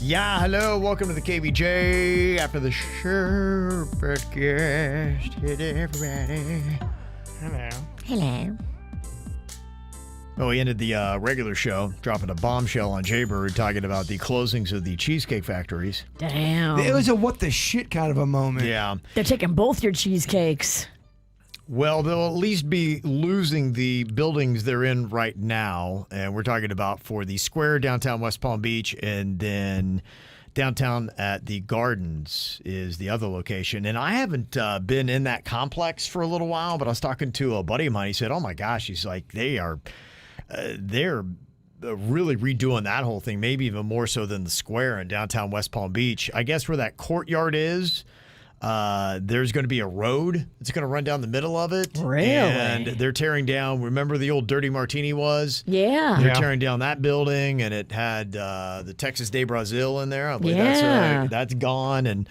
Yeah, hello. Welcome to the KVJ after the show broadcast. Hey, everybody. Hello. Hello. Well, we ended the regular show dropping a bombshell on Jaybird talking about the closings of the Cheesecake factories. Damn. It was a what the shit kind of a moment. Yeah. They're taking both your cheesecakes. Well, they'll at least be losing the buildings they're in right now. And we're talking about for the Square downtown West Palm Beach, and then downtown at the Gardens is the other location. And I haven't been in that complex for a little while, but I was talking to a buddy of mine. He said, oh my gosh, he's like, they're really redoing that whole thing, maybe even more so than the Square in downtown West Palm Beach. I guess where that courtyard is, there's going to be a road that's going to run down the middle of it. Really? And they're tearing down, remember the old Dirty Martini was? Yeah. They're tearing down that building, and it had the Texas de Brazil in there. I believe Yeah. that's gone. And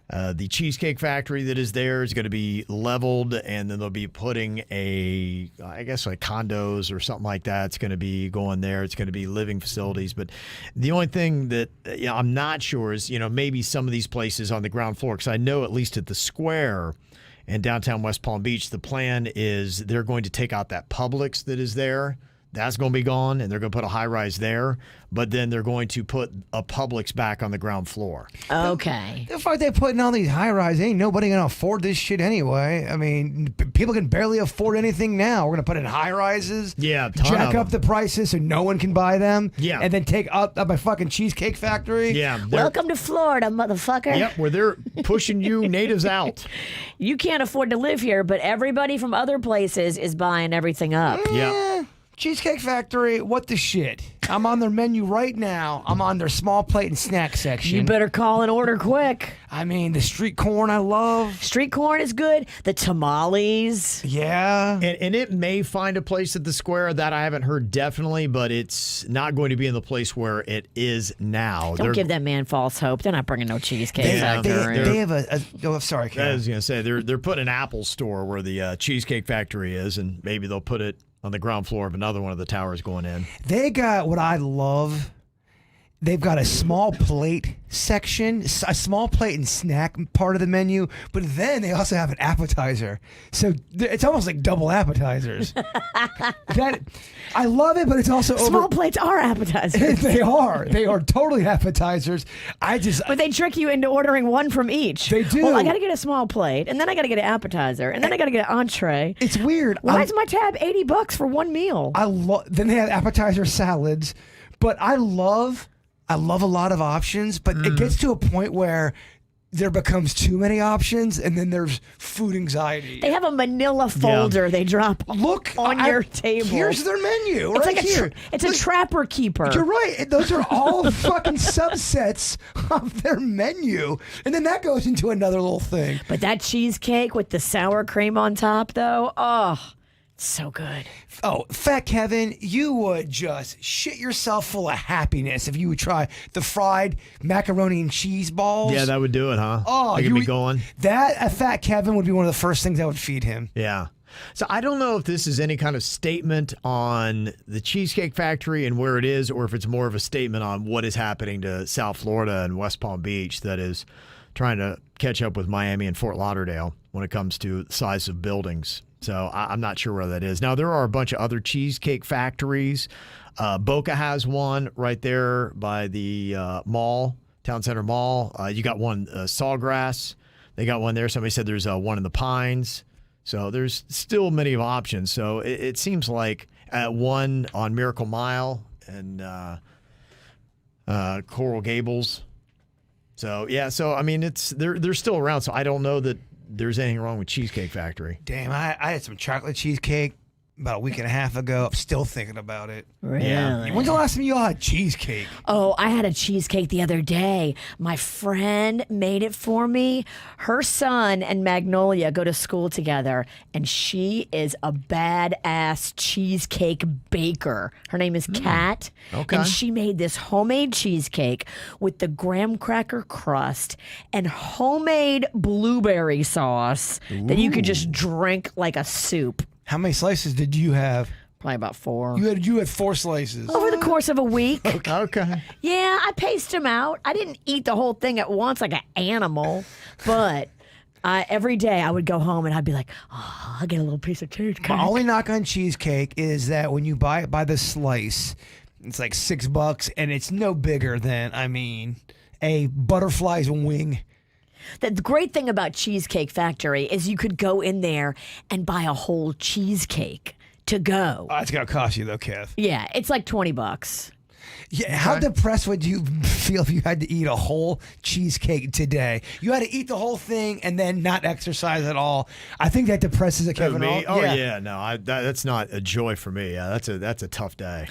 the Cheesecake factory that is there is going to be leveled, and then they'll be putting I guess like condos or something like that. It's going to be going there. It's going to be living facilities. But the only thing that I'm not sure is, maybe some of these places on the ground floor, because I know at least at the Square in downtown West Palm Beach, the plan is they're going to take out that Publix that is there. That's going to be gone, and they're going to put a high-rise there. But then they're going to put a Publix back on the ground floor. Okay. The fact they're putting all these high-rise, ain't nobody going to afford this shit anyway. I mean, people can barely afford anything now. We're going to put in high-rises, Yeah, ton jack of up the prices so no one can buy them, Yeah. and then take up my fucking Cheesecake Factory. Yeah. Welcome to Florida, motherfucker. Yep, where they're pushing you natives out. You can't afford to live here, but everybody from other places is buying everything up. Yeah. Cheesecake Factory, what the shit? I'm on their menu right now. I'm on their small plate and snack section. You better call and order quick. I mean, the street corn I love. Street corn is good. The tamales. Yeah. And it may find a place at the Square that I haven't heard definitely, but it's not going to be in the place where it is now. Don't give that man false hope. They're not bringing no cheesecakes out there. They have a sorry, I Karen. was going to say, they're putting an Apple store where the Cheesecake Factory is, and maybe they'll put it on the ground floor of another one of the towers going in. They got what I love. They've got a small plate section, a small plate and snack part of the menu, but then they also have an appetizer. So it's almost like double appetizers. I love it, but it's also Small plates are appetizers. They are totally appetizers. But they trick you into ordering one from each. They do. Well, I got to get a small plate, and then I got to get an appetizer, and then I got to get an entree. It's weird. Why is my tab $80 for one meal? Then they have appetizer salads, but I love a lot of options, but it gets to a point where there becomes too many options, and then there's food anxiety. They have a manila folder they drop on your table. Here's their menu It's right like here. It's a trapper keeper. You're right. Those are all fucking subsets of their menu. And then that goes into another little thing. But that cheesecake with the sour cream on top, though, it's so good. Oh, Fat Kevin, you would just shit yourself full of happiness if you would try the fried macaroni and cheese balls. Yeah, that would do it, huh? Oh, get me going. That Fat Kevin would be one of the first things I would feed him. Yeah. So I don't know if this is any kind of statement on the Cheesecake Factory and where it is, or if it's more of a statement on what is happening to South Florida and West Palm Beach that is trying to catch up with Miami and Fort Lauderdale when it comes to the size of buildings. So I'm not sure where that is. Now, there are a bunch of other cheesecake factories. Boca has one right there by the mall, Town Center Mall. You got one, Sawgrass. They got one there. Somebody said there's one in the Pines. So there's still many options. So it seems like one on Miracle Mile and Coral Gables. So, yeah. So, I mean, they're still around. So I don't know that there's anything wrong with Cheesecake Factory. Damn, I had some chocolate cheesecake about a week and a half ago. I'm still thinking about it. Really? Yeah. When's the last time you all had cheesecake? Oh, I had a cheesecake the other day. My friend made it for me. Her son and Magnolia go to school together, and she is a badass cheesecake baker. Her name is Kat. Okay. And she made this homemade cheesecake with the graham cracker crust and homemade blueberry sauce that you could just drink like a soup. How many slices did you have? Probably about 4. You had 4 slices. Over the course of a week. Okay. Yeah, I paced them out. I didn't eat the whole thing at once like an animal, but every day I would go home and I'd be like, oh, I'll get a little piece of cheesecake. My only knock on cheesecake is that when you buy it by the slice, it's like $6, and it's no bigger than, a butterfly's wing. The great thing about Cheesecake Factory is you could go in there and buy a whole cheesecake to go. Oh, it's gonna cost you though, Kev. Yeah, it's like $20. Yeah, how depressed would you feel if you had to eat a whole cheesecake today? You had to eat the whole thing and then not exercise at all. I think that depresses a Kevin. Me? Oh yeah, no, that's not a joy for me. Yeah, that's a tough day.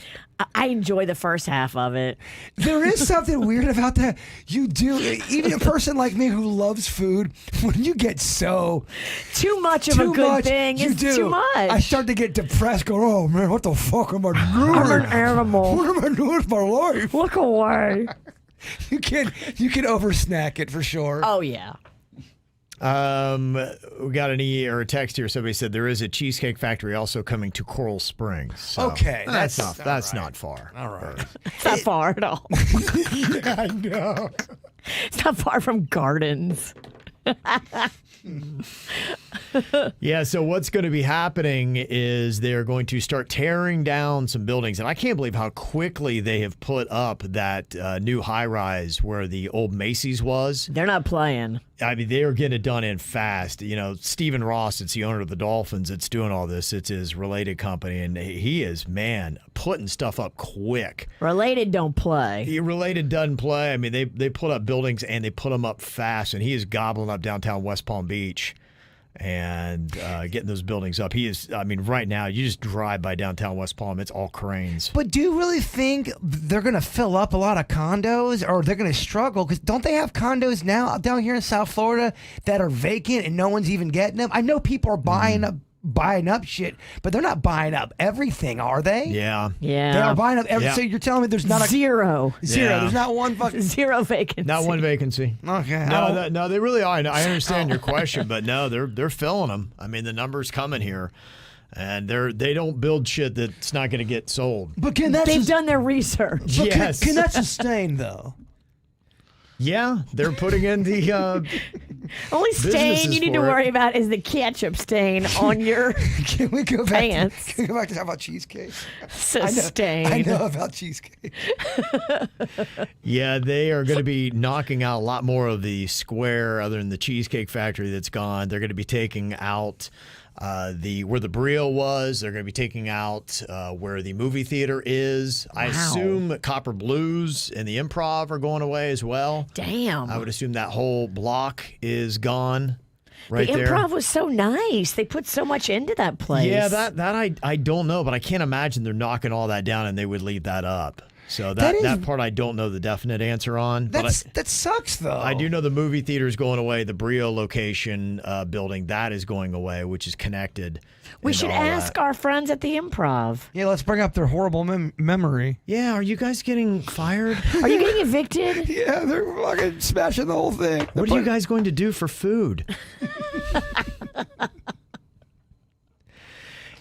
I enjoy the first half of it. There is something weird about that. You do, even a person like me who loves food, when you get so Too much of a good thing you is do. too much. I start to get depressed. Go, oh man, what the fuck am I doing? I'm an animal. What am I doing with my life? Look away. You can over snack it for sure. Oh yeah. We got a text here. Somebody said there is a Cheesecake Factory also coming to Coral Springs. So Okay, that's that's not far. All right. It's not far at all. I know. It's not far from Gardens. Yeah, so what's going to be happening is they're going to start tearing down some buildings. And I can't believe how quickly they have put up that new high-rise where the old Macy's was. They're not playing. I mean, they are getting it done in fast. You know, Stephen Ross, it's the owner of the Dolphins that's doing all this. It's his related company, and he is, man, putting stuff up quick. Related don't play. Related doesn't play. I mean, they put up buildings, and they put them up fast, and he is gobbling up downtown West Palm Beach and getting those buildings up. He is, I mean, right now, you just drive by downtown West Palm, it's all cranes. But do you really think they're going to fill up a lot of condos, or they're going to struggle? Because don't they have condos now down here in South Florida that are vacant and no one's even getting them? I know people are buying up shit, but they're not buying up everything, are they? Yeah. Yeah. They are buying up everything. Yeah. So you're telling me there's not Zero. Zero. Yeah. There's not one fucking... Zero vacancy. Not one vacancy. Okay. No, they really are. I understand your question, but no, they're filling them. I mean, the numbers coming here, and they don't build shit that's not going to get sold. But can that... They've done their research. But Yes. Can that sustain, though? Yeah, they're putting in the Only stain businesses you need to for it. worry about is the ketchup stain on your Can we go back pants. Can we go back to talk about cheesecake? sustain. I know about cheesecake. Yeah, they are going to be knocking out a lot more of the square other than the Cheesecake Factory that's gone. They're going to be taking out where the Brio was. They're going to be taking out where the movie theater is. I assume Copper Blues and the Improv are going away as well. Damn. I would assume that whole block is gone right the there. Improv was so nice. They put so much into that place. Yeah, that I don't know, but I can't imagine they're knocking all that down and they would leave that up. So that part I don't know the definite answer on. But That sucks, though. I do know the movie theater is going away. The Brio location building, that is going away, which is connected. We and should all ask that. our friends at the Improv. Yeah, let's bring up their horrible memory. Yeah, are you guys getting fired? Are you getting evicted? Yeah, they're fucking smashing the whole thing. What are you guys going to do for food?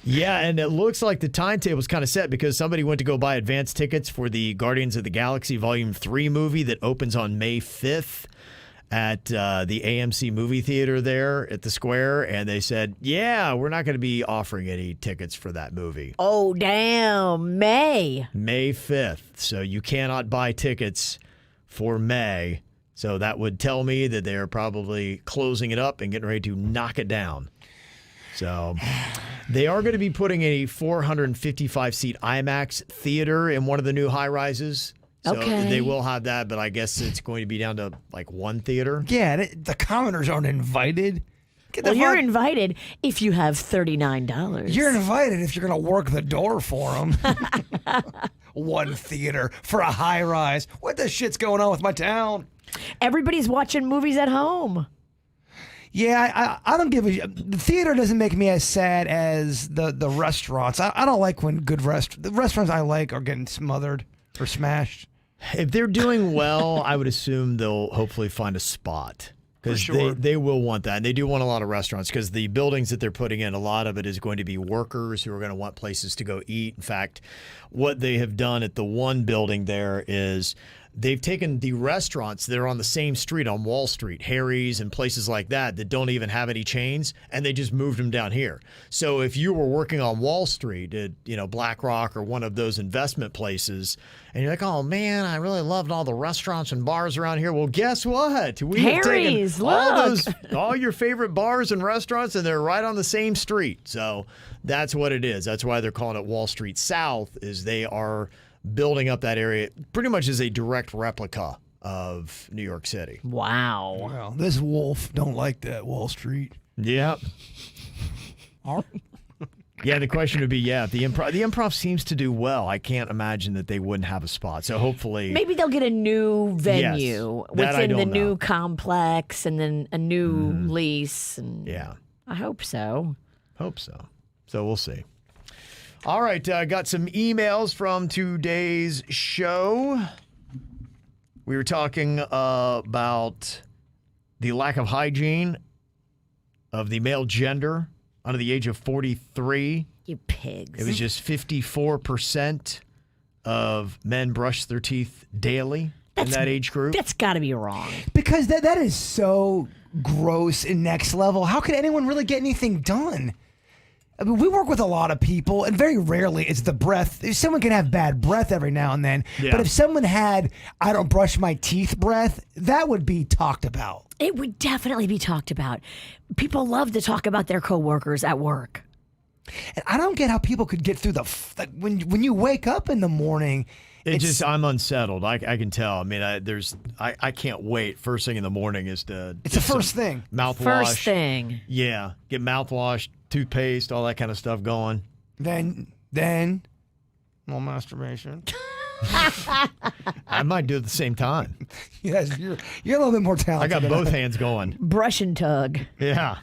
Yeah, and it looks like the timetable's kind of set because somebody went to go buy advance tickets for the Guardians of the Galaxy Volume 3 movie that opens on May 5th at the AMC movie theater there at the Square, and they said, yeah, we're not going to be offering any tickets for that movie. Oh, damn. May 5th, so you cannot buy tickets for May. So that would tell me that they're probably closing it up and getting ready to knock it down. So they are going to be putting a 455-seat IMAX theater in one of the new high-rises. So Okay. they will have that, but I guess it's going to be down to like one theater. Yeah, the commoners aren't invited. Get the Well, you're fuck- invited if you have $39. You're invited if you're going to work the door for them. One theater for a high rise. What the shit's going on with my town? Everybody's watching movies at home. Yeah, I don't give a shit. The theater doesn't make me as sad as the restaurants. I don't like when the restaurants I like are getting smothered or smashed. If they're doing well, I would assume they'll hopefully find a spot. Because sure. they will want that. And they do want a lot of restaurants because the buildings that they're putting in, a lot of it is going to be workers who are going to want places to go eat. In fact, what they have done at the one building there is they've taken the restaurants that are on the same street on Wall Street, Harry's and places like that don't even have any chains, and they just moved them down here. So if you were working on Wall Street at, BlackRock or one of those investment places, and you're like, oh man, I really loved all the restaurants and bars around here. Well, guess what? We have Harry's, taken all your favorite bars and restaurants, and they're right on the same street. So that's what it is. That's why they're calling it Wall Street South, is they are building up that area pretty much as a direct replica of New York City. Wow. Well, this wolf don't like that Wall Street. Yep. Yeah, the question would be, if the improv seems to do well. I can't imagine that they wouldn't have a spot. So hopefully, Maybe they'll get a new venue that I within the don't new know. complex and then a new lease. And yeah, I hope so. hope so. So we'll see. All right, got some emails from today's show. We were talking about the lack of hygiene of the male gender under the age of 43. You pigs. It was just 54% of men brush their teeth daily in that age group. That's got to be wrong. Because that is so gross and next level. How could anyone really get anything done? I mean, we work with a lot of people, and very rarely it's the breath. Someone can have bad breath every now and then, Yeah. but if someone had, I don't brush my teeth breath, that would be talked about. It would definitely be talked about. People love to talk about their coworkers at work. And I don't get how people could get through when you wake up in the morning. I'm unsettled. I can tell. I mean, I can't wait. First thing in the morning is to. It's the first thing. Mouthwash. First thing. Yeah, get mouthwash, toothpaste, all that kind of stuff going. Then, well, masturbation. I might do it at the same time. Yes, you're a little bit more I talented. got both hands going. Brush and tug. Yeah,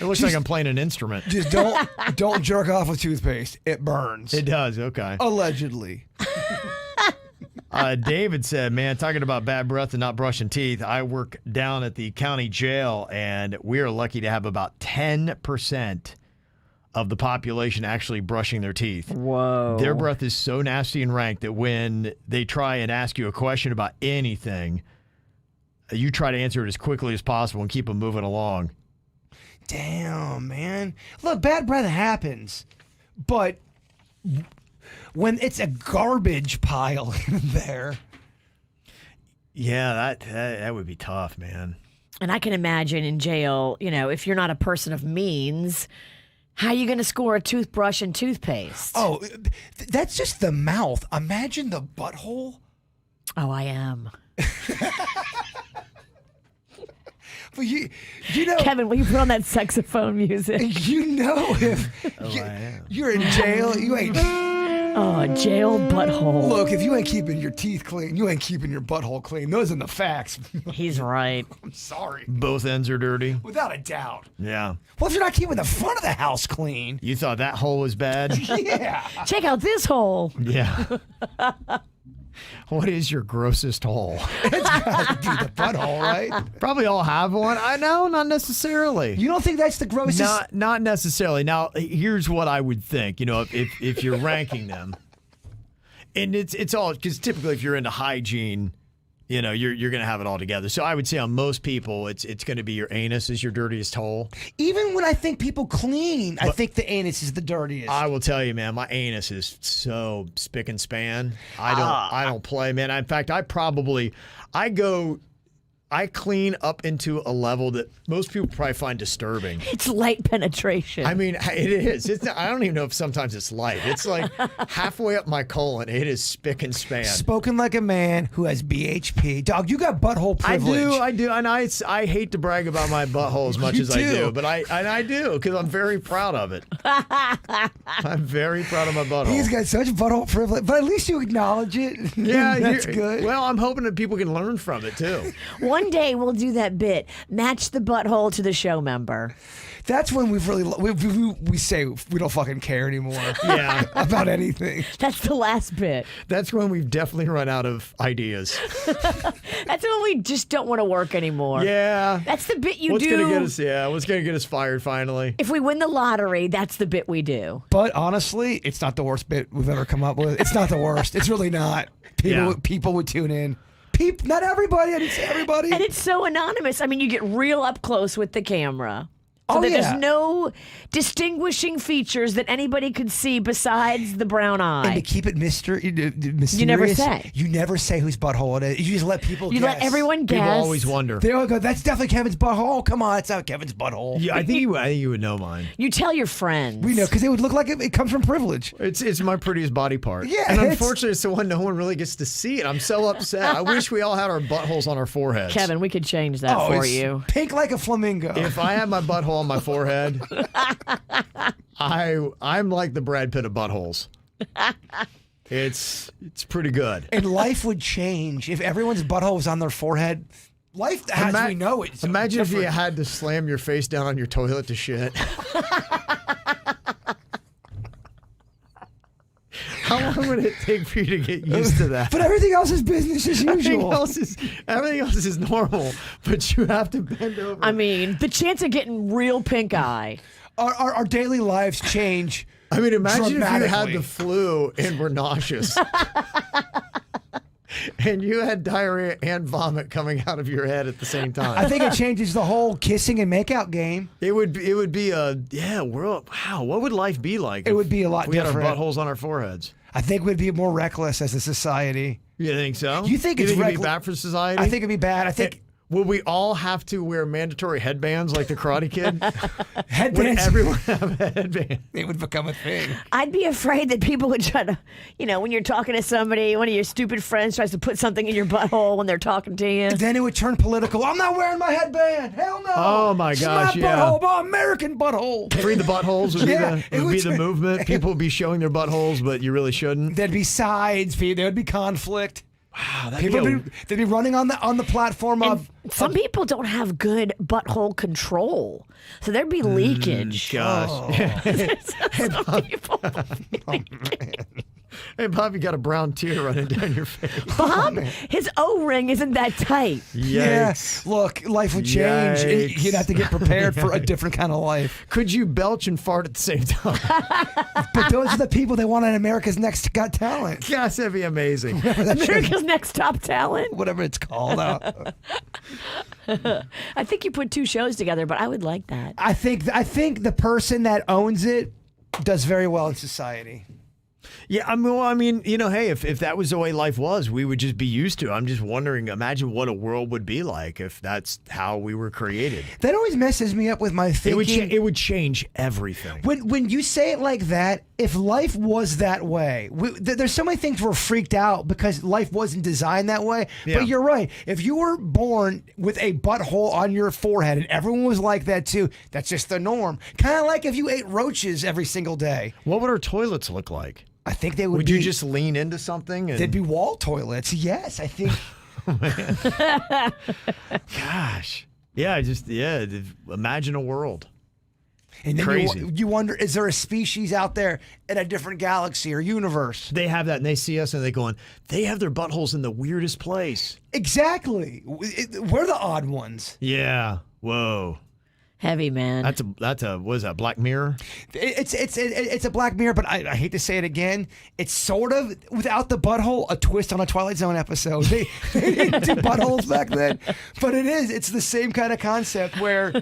it looks like I'm playing an instrument. Just don't jerk off with toothpaste. It burns. It does. Okay. Allegedly. David said, man, talking about bad breath and not brushing teeth, I work down at the county jail, and we are lucky to have about 10% of the population actually brushing their teeth. Whoa. Their breath is so nasty and rank that when they try and ask you a question about anything, you try to answer it as quickly as possible and keep them moving along. Damn, man. Look, bad breath happens, but when it's a garbage pile in there. Yeah, that would be tough, man. And I can imagine in jail, if you're not a person of means, how are you going to score a toothbrush and toothpaste? Oh, that's just the mouth. Imagine the butthole. Oh, I am. But you know, Kevin, will you put on that saxophone music? if you're in jail, you ain't. Oh, jail butthole. Look, if you ain't keeping your teeth clean, you ain't keeping your butthole clean. Those are the facts. He's right. I'm sorry. Both ends are dirty. Without a doubt. Yeah. Well, if you're not keeping the front of the house clean. You thought that hole was bad? Yeah. Check out this hole. Yeah. What is your grossest hole? It's got to be the butthole, right? Probably all have one. I know, not necessarily. You don't think that's the grossest? Not necessarily. Now, here's what I would think. If you're ranking them, and it's all because typically if you're into hygiene, you're going to have it all together. So I would say on most people, it's going to be your anus is your dirtiest hole. Even when I think people clean, I think the anus is the dirtiest. I will tell you, man, my anus is so spick and span. I don't play, man. In fact, I clean up into a level that most people probably find disturbing. It's light penetration. I mean, it is. I don't even know if sometimes it's light. It's like halfway up my colon. It is spick and span. Spoken like a man who has BHP. Dog, you got butthole privilege. I do. And I hate to brag about my butthole as much as I do. But I do because I'm very proud of it. I'm very proud of my butthole. He's got such butthole privilege. But at least you acknowledge it. Yeah, that's good. Well, I'm hoping that people can learn from it, too. One day we'll do that bit. Match the butthole to the show member. That's when we say we don't fucking care anymore. Yeah. About anything. That's the last bit. That's when we've definitely run out of ideas. That's when we we just don't want to work anymore. Yeah. That's the bit you What's do. gonna get us? Yeah. What's gonna get us fired finally? If we win the lottery, that's the bit we do. But honestly, it's not the worst bit we've ever come up with. It's not the worst. It's really not. People would tune in. Not everybody. I didn't say everybody. And it's so anonymous. I mean, you get real up close with the camera. So that there's no distinguishing features that anybody could see besides the brown eye. And to keep it mysterious, You never say. You never say whose butthole it is. You just let people guess. You let everyone guess. People always wonder. They all go, that's definitely Kevin's butthole. Oh, come on, it's not Kevin's butthole. Yeah, I think you would know mine. You tell your friends. We know, because it would look like it comes from privilege. It's my prettiest body part. Yeah, and unfortunately, it's the one no one really gets to see it. I'm so upset. I wish we all had our buttholes on our foreheads. Kevin, we could change that for you. Pink like a flamingo. If I had my butthole on my forehead, I'm like the Brad Pitt of buttholes. It's pretty good. And life would change if everyone's butthole was on their forehead. Life as we know it. Imagine if you had to slam your face down on your toilet to shit. How long would it take for you to get used to that? But everything else is business as usual. Everything else is normal, but you have to bend over. I mean, the chance of getting real pink eye. Our daily lives change. I mean, imagine if you had dramatically. the flu and were nauseous. And you had diarrhea and vomit coming out of your head at the same time. I think it changes the whole kissing and makeout game. It would be a world. Wow, what would life be like? It would be a lot if we different. had our buttholes on our foreheads. I think we'd be more reckless as a society. You think so? You think it's it'd be bad for society? I think it'd be bad. I think. Will we all have to wear mandatory headbands like the Karate Kid? Would Headbands. everyone have a headband? It would become a thing. I'd be afraid that people would try to, when you're talking to somebody, one of your stupid friends tries to put something in your butthole when they're talking to you. Then it would turn political. I'm not wearing my headband. Hell no. Oh my It's gosh, my yeah. butthole, my American butthole. Free the buttholes would be the movement. People would be showing their buttholes, but you really shouldn't. There'd be sides. There would be conflict. Wow, They'd be running on the platform of. Some people don't have good butthole control, so there'd be leakage. Gosh. Some people. Hey, Bob, you got a brown tear running down your face. Bob, his O-ring isn't that tight. Yikes. Yeah. Look, life would change. Yikes. You'd have to get prepared for a different kind of life. Could you belch and fart at the same time? But those are the people they want on America's Next Got Talent. Gosh, that'd be amazing. America's Next Top Talent. Whatever it's called. I think you put two shows together, but I would like that. I think the person that owns it does very well in society. Yeah, I mean, hey, if that was the way life was, we would just be used to it. I'm just wondering, imagine what a world would be like if that's how we were created. That always messes me up with my thinking. It would change everything. When you say it like that, if life was that way, there's so many things we're freaked out because life wasn't designed that way. Yeah. But you're right. If you were born with a butthole on your forehead and everyone was like that too, that's just the norm. Kind of like if you ate roaches every single day. What would our toilets look like? I think they would. Would you just lean into something? And... They'd be wall toilets. Yes, I think. Gosh. Yeah, imagine a world. And then Crazy. You wonder, is there a species out there in a different galaxy or universe? They have that, and they see us, and they have their buttholes in the weirdest place. Exactly. We're the odd ones. Yeah. Whoa. Heavy, man. That's a what is that, Black Mirror? It's a Black Mirror, but I hate to say it again. It's sort of, without the butthole, a twist on a Twilight Zone episode. They didn't do buttholes back then, but it's the same kind of concept where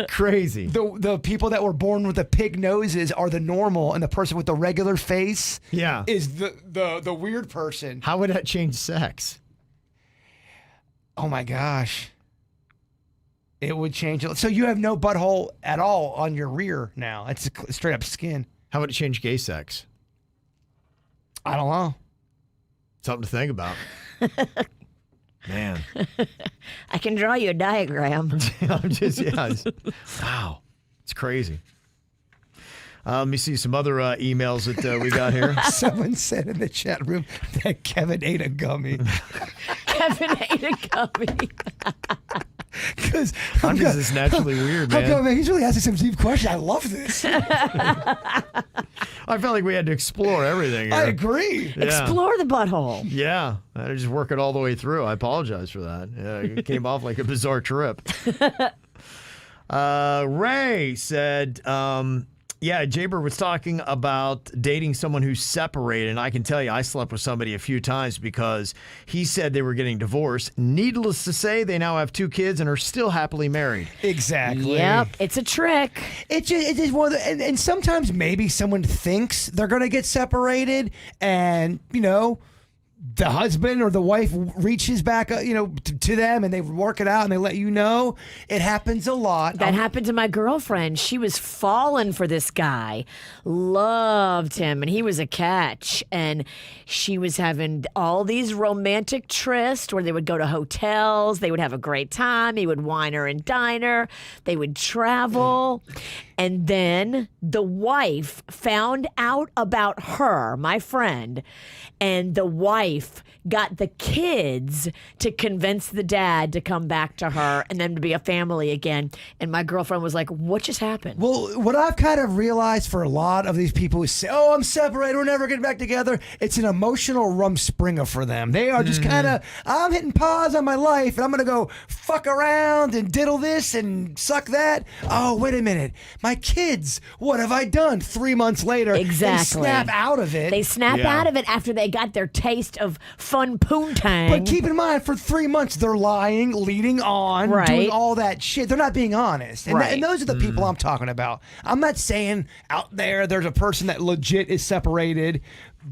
Crazy. the people that were born with the pig noses are the normal, and the person with the regular face is the weird person. How would that change sex? Oh my gosh. It would change it. So you have no butthole at all on your rear now. It's straight up skin. How would it change gay sex? I don't know. Something to think about. Man. I can draw you a diagram. Wow. It's crazy. Let me see some other emails that we got here. Someone said in the chat room that Kevin ate a gummy. Kevin ate a gummy. is. I'm just this naturally weird, I'm man. going, man. He's really asking some deep questions. I love this. I felt like we had to explore everything here. I agree. Yeah. Explore the butthole. Yeah, I had to just work it all the way through. I apologize for that. Yeah, it came off like a bizarre trip. Ray said, Jaber was talking about dating someone who's separated, and I can tell you I slept with somebody a few times because he said they were getting divorced. Needless to say, they now have 2 kids and are still happily married. Exactly. Yep, it's a trick. It is one of the, and sometimes maybe someone thinks they're going to get separated, and the husband or the wife reaches back, to them, and they work it out, and they let you know. It happens a lot. That happened to my girlfriend. She was falling for this guy, loved him, and he was a catch. And she was having all these romantic trysts where they would go to hotels. They would have a great time. He would wine her and dine her. They would travel. And then the wife found out about her, my friend, and the wife got the kids to convince the dad to come back to her and them to be a family again. And my girlfriend was like, what just happened? Well, what I've kind of realized for a lot of these people who say, I'm separated, we're never getting back together, it's an emotional rumspringa for them. They are just kind of, I'm hitting pause on my life, and I'm going to go fuck around and diddle this and suck that. Oh, wait a minute. My kids, what have I done? 3 months later, Exactly. they snap out of it. They snap out of it after they got their taste of fun poontang. But keep in mind, for 3 months, they're lying, leading on, Right. doing all that shit. They're not being honest. And, Right. and those are the people I'm talking about. I'm not saying out there's a person that legit is separated,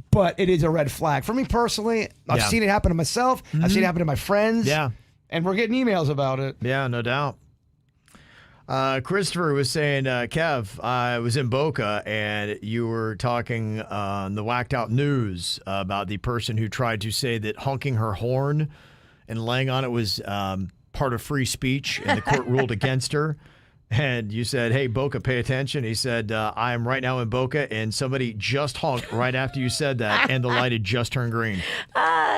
but it is a red flag. For me personally, I've Yeah. seen it happen to myself. I've seen it happen to my friends. Yeah. And we're getting emails about it. Yeah, no doubt. Christopher was saying, Kev, I was in Boca, and you were talking on the Whacked Out News about the person who tried to say that honking her horn and laying on it was part of free speech, and the court ruled against her. And you said, hey, Boca, pay attention. He said, I am right now in Boca, and somebody just honked right after you said that, and the light had just turned green.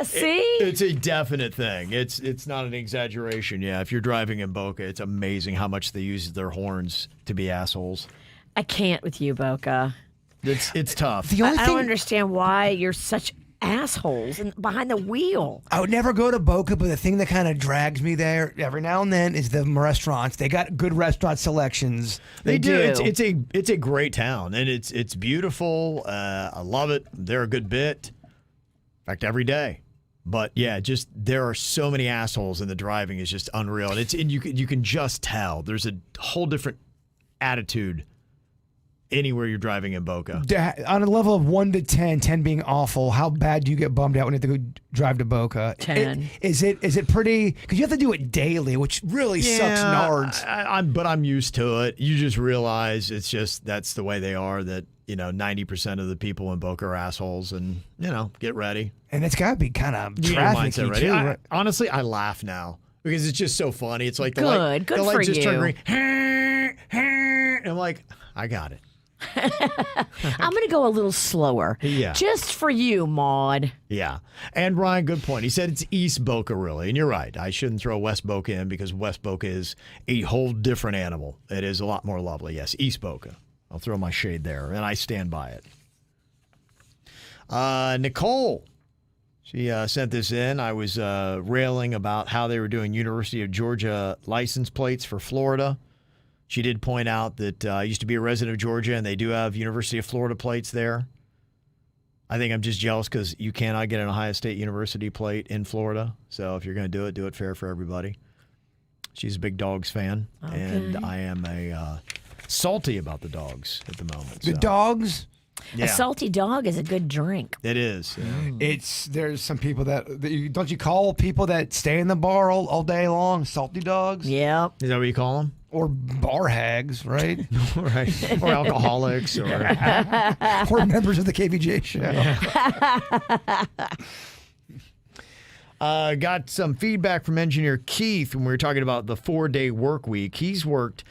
See? It's a definite thing. It's not an exaggeration. Yeah, if you're driving in Boca, it's amazing how much they use their horns to be assholes. I can't with you, Boca. It's tough. The only I thing don't understand why you're such assholes behind the wheel. I would never go to Boca, but the thing that kind of drags me there every now and then is the restaurants. They got good restaurant selections. They do. do. It's a great town, and it's beautiful. I love it. They're a good bit. In fact, every day. But yeah, just there are so many assholes, and the driving is just unreal. And you can just tell there's a whole different attitude anywhere you're driving in Boca. On a level of 1 to 10, 10 being awful, how bad do you get bummed out when you have to go drive to Boca? 10. Is it pretty? Because you have to do it daily, which really sucks nards. But I'm used to it. You just realize it's just that's the way they are. That 90% of the people in Boca are assholes, and get ready. And it's got to be kind of Get your mindset trafficy ready. too. Right? Honestly, I laugh now because it's just so funny. It's like the Good light for just turned you. green. And I'm like, I got it. I'm going to go a little slower. Yeah. Just for you, Maud. Yeah. And Ryan, good point. He said it's East Boca, really. And you're right. I shouldn't throw West Boca in because West Boca is a whole different animal. It is a lot more lovely. Yes, East Boca. I'll throw my shade there, and I stand by it. Nicole, she sent this in. I was railing about how they were doing University of Georgia license plates for Florida. She did point out that I used to be a resident of Georgia, and they do have University of Florida plates there. I think I'm just jealous because you cannot get an Ohio State University plate in Florida. So if you're going to do it fair for everybody. She's a big Dogs fan, and I am salty about the Dogs at the moment. The Dogs. Yeah. A salty dog is a good drink. It is. Yeah. There's some people don't you call people that stay in the bar all day long salty dogs? Yep. Is that what you call them? Or bar hags, right? Right. Or alcoholics, or or members of the KVJ show. Got some feedback from engineer Keith when we were talking about the 4-day work week. He's worked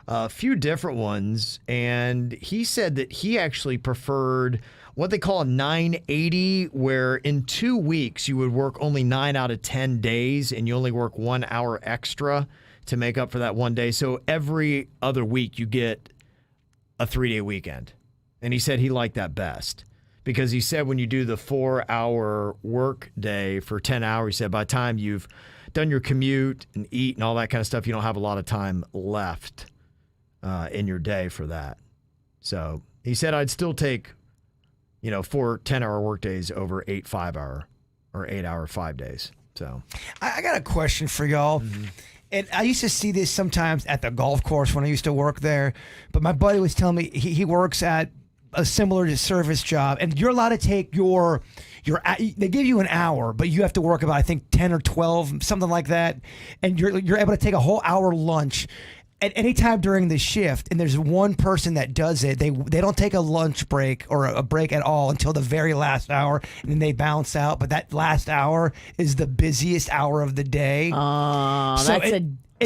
a few different ones, and he said that he actually preferred what they call a 980, where in 2 weeks you would work only 9 out of 10 days, and you only work 1 hour extra to make up for that one day. So every other week you get a 3-day weekend. And he said he liked that best because he said when you do the 4-hour work day for 10 hours, he said by the time you've done your commute and eat and all that kind of stuff, you don't have a lot of time left in your day for that. So he said I'd still take, 4 10-hour work days over 8 5-hour or 8-hour 5 days. So I got a question for y'all. Mm-hmm. And I used to see this sometimes at the golf course when I used to work there. But my buddy was telling me he works at a similar service job, and you're allowed to take they give you an hour, but you have to work about, I think, 10 or 12, something like that. And you're able to take a whole hour lunch at any time during the shift. And there's one person that does it. They don't take a lunch break or a break at all until the very last hour, and then they bounce out. But that last hour is the busiest hour of the day. Oh, so that's a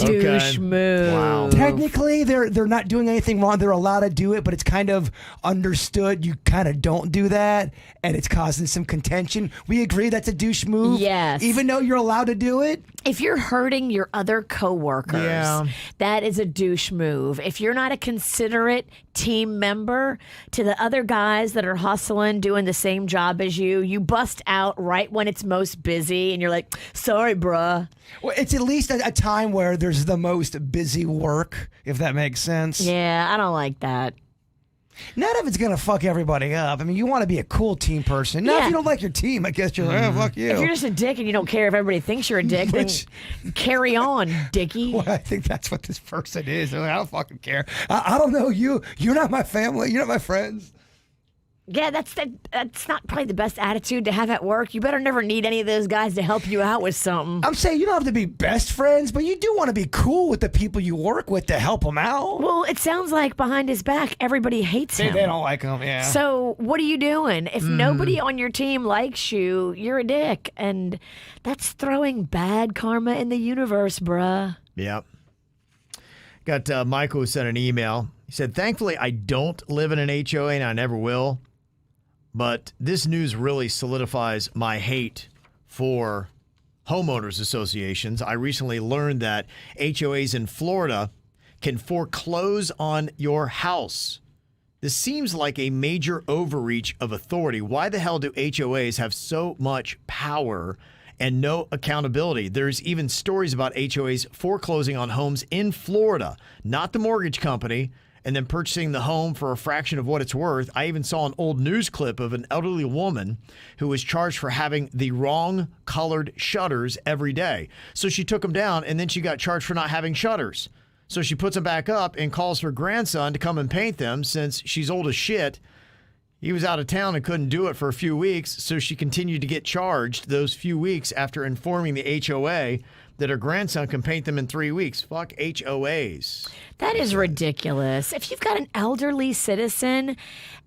douche move. Wow. Technically, they're not doing anything wrong. They're allowed to do it, but it's kind of understood you kind of don't do that, and it's causing some contention. We agree that's a douche move? Yes. Even though you're allowed to do it? If you're hurting your other coworkers, that is a douche move. If you're not a considerate team member to the other guys that are hustling, doing the same job as you, you bust out right when it's most busy, and you're like, sorry, bruh. Well, it's at least a time where there's the most busy work, if that makes sense. Yeah, I don't like that. Not if it's going to fuck everybody up. I mean, you want to be a cool team person. Now, if you don't like your team, I guess you're like, oh, fuck you. If you're just a dick and you don't care if everybody thinks you're a dick, then carry on, dickie. Well, I think that's what this person is. They're like, I don't fucking care. I don't know you. You're not my family. You're not my friends. Yeah, that's not probably the best attitude to have at work. You better never need any of those guys to help you out with something. I'm saying you don't have to be best friends, but you do want to be cool with the people you work with to help them out. Well, it sounds like behind his back, everybody hates him. They don't like him, yeah. So what are you doing? If nobody on your team likes you, you're a dick. And that's throwing bad karma in the universe, bruh. Yep. Got Michael who sent an email. He said, thankfully, I don't live in an HOA and I never will. But this news really solidifies my hate for homeowners associations. I recently learned that HOAs in Florida can foreclose on your house. This seems like a major overreach of authority. Why the hell do HOAs have so much power and no accountability? There's even stories about HOAs foreclosing on homes in Florida, not the mortgage company, and then purchasing the home for a fraction of what it's worth. I even saw an old news clip of an elderly woman who was charged for having the wrong colored shutters every day. So she took them down, and then she got charged for not having shutters. So she puts them back up and calls her grandson to come and paint them since she's old as shit. He was out of town and couldn't do it for a few weeks, so she continued to get charged those few weeks after informing the HOA that her grandson can paint them in 3 weeks. Fuck HOAs. That is ridiculous. If you've got an elderly citizen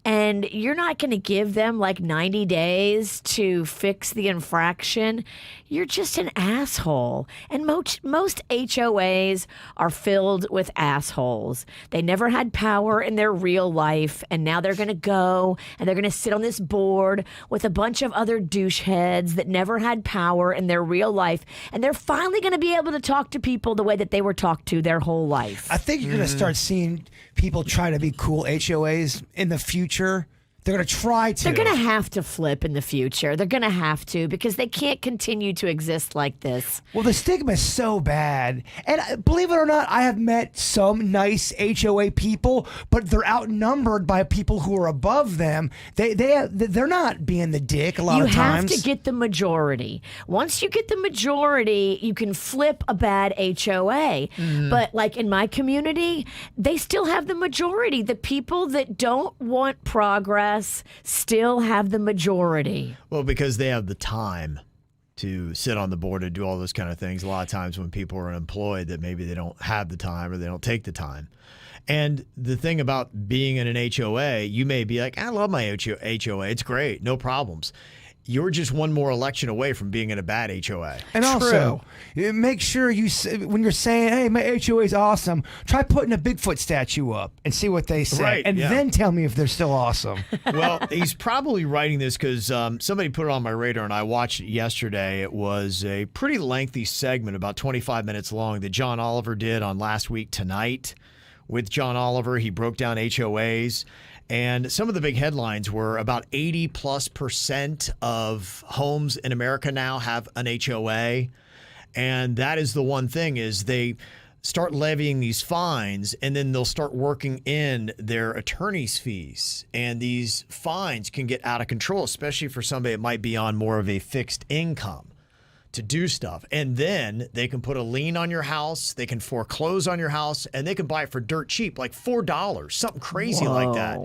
and you're not going to give them like 90 days to fix the infraction, you're just an asshole. And most HOAs are filled with assholes. They never had power in their real life, and now they're going to go and they're going to sit on this board with a bunch of other douche heads that never had power in their real life, and they're finally going to be able to talk to people the way that they were talked to their whole life. I think you're going to start seeing people try to be cool HOAs in the future. They're going to try to. They're going to have to flip in the future. They're going to have to, because they can't continue to exist like this. Well, the stigma is so bad. And believe it or not, I have met some nice HOA people, but they're outnumbered by people who are above them. They're not being the dick a lot of times. You have to get the majority. Once you get the majority, you can flip a bad HOA. But like in my community, they still have the majority. The people that don't want progress still have the majority. Well, because they have the time to sit on the board and do all those kind of things. A lot of times when people are employed, that maybe they don't have the time or they don't take the time. And the thing about being in an HOA, you may be like, I love my HOA. It's great. No problems. you're just one more election away from being in a bad HOA. And also, make sure when you're saying, hey, my HOA is awesome, try putting a Bigfoot statue up and see what they say. Right, and yeah. then tell me if they're still awesome. Well, he's probably writing this because somebody put it on my radar and I watched it yesterday. It was a pretty lengthy segment, about 25 minutes long, that John Oliver did on Last Week Tonight. With John Oliver, he broke down HOAs. And some of the big headlines were about 80+% of homes in America now have an HOA. And that is the one thing is they start levying these fines and then they'll start working in their attorney's fees. And these fines can get out of control, especially for somebody that might be on more of a fixed income to do stuff. And then they can put a lien on your house, they can foreclose on your house, and they can buy it for dirt cheap, like $4, something crazy like that.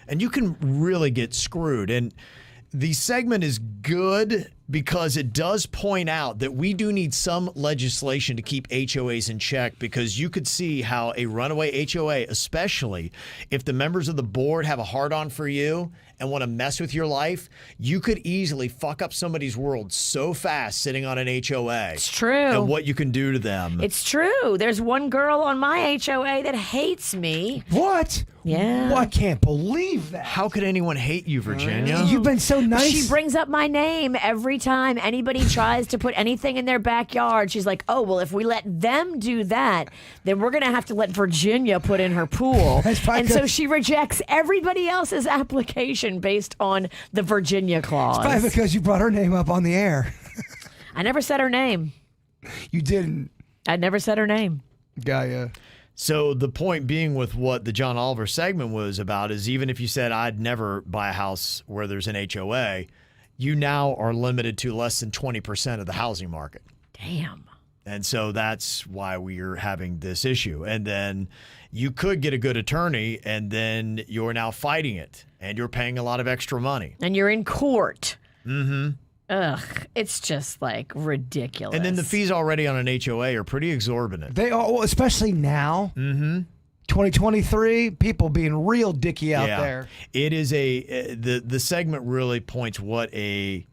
And you can really get screwed. And the segment is good because it does point out that we do need some legislation to keep HOAs in check, because you could see how a runaway HOA, especially if the members of the board have a hard-on for you and want to mess with your life, you could easily fuck up somebody's world so fast sitting on an HOA. It's true. And what you can do to them. It's true. There's one girl on my HOA that hates me. What? Yeah. Well, I can't believe that. How could anyone hate you, Virginia? You've been so nice. She brings up my name every time anybody tries to put anything in their backyard. She's like, oh, well, if we let them do that, then we're going to have to let Virginia put in her pool. And so she rejects everybody else's application based on the Virginia clause. It's probably because you brought her name up on the air. I never said her name. You didn't. I never said her name. Gaia. So the point being with what the John Oliver segment was about is even if you said I'd never buy a house where there's an HOA, you now are limited to less than 20% of the housing market. Damn. And so that's why we're having this issue. And then you could get a good attorney and then you're now fighting it and you're paying a lot of extra money. And you're in court. Mm-hmm. Ugh, it's just like ridiculous. And then the fees already on an HOA are pretty exorbitant. They are, well, especially now. Mm-hmm. 2023, people being real dicky out there. It is the segment really points what a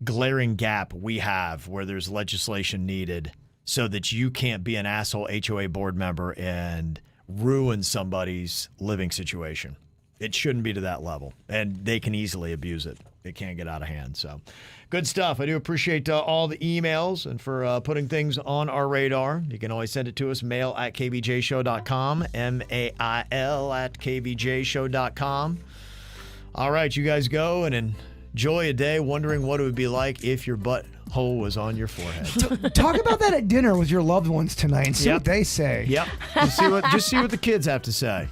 glaring gap we have where there's legislation needed so that you can't be an asshole HOA board member and ruin somebody's living situation. It shouldn't be to that level, and they can easily abuse it. It can't get out of hand. So good stuff. I do appreciate all the emails and for putting things on our radar. You can always send it to us, mail@kvjshow.com, mail@kvjshow.com. All right, you guys go and enjoy a day wondering what it would be like if your butthole was on your forehead. Talk about that at dinner with your loved ones tonight and see what they say. Yep. Just see what the kids have to say.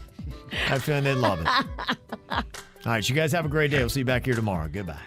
I feel they'd love it. All right, you guys have a great day. We'll see you back here tomorrow. Goodbye.